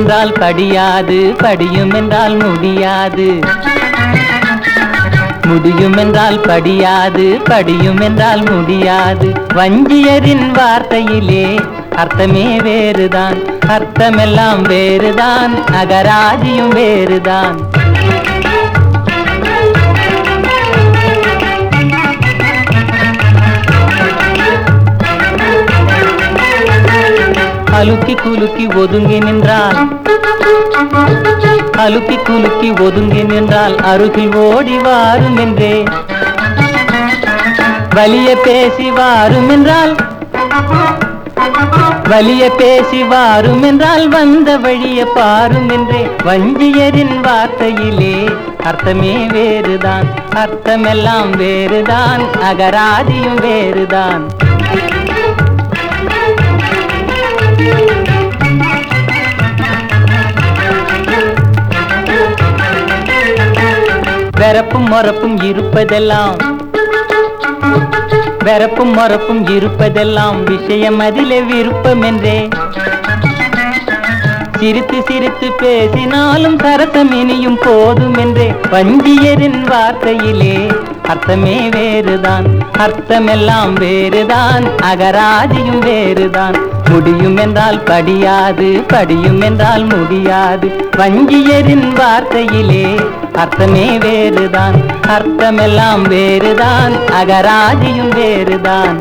என்றால் படியாது, படியும் என்றால் முடியாது. முடியும் என்றால் படியாது, படியும் என்றால் முடியாது. வஞ்சியரின் வார்த்தையிலே அர்த்தமே வேறுதான், அர்த்தமெல்லாம் வேறுதான், அகராதியும் வேறுதான். அலுக்கி குலுக்கி ஒதுங்கி நின்றால், அலுக்கி குலுக்கி ஒதுங்கி நின்றால் அருகில் ஓடி வாரும் என்றே. வலிய பேசி வாரும் என்றால், வலிய பேசி வாரும் என்றால் வந்த வழிய பாரும் என்றே. வஞ்சியரின் வார்த்தையிலே அர்த்தமே வேறுதான், அர்த்தமெல்லாம் வேறுதான், அகராதியும் வேறுதான். வெறப்பும் மொறப்பும் இருப்பதெல்லாம், வெறப்பும் மொறப்பும் இருப்பதெல்லாம் விஷயம் அதிலே விருப்பம் என்றே. சிரித்து சிரித்து பேசினாலும் சரசம் இனியும் போதும் என்றே. வஞ்சியரின் வார்த்தையிலே அர்த்தமே வேறுதான், அர்த்தமெல்லாம் வேறுதான், அகராதியும் வேறுதான். முடியும் என்றால் படியாது, படியும் என்றால் முடியாது. வஞ்சியரின் வார்த்தையிலே அர்த்தமே வேறுதான், அர்த்தமெல்லாம் வேறுதான், அகராதியும் வேறுதான்.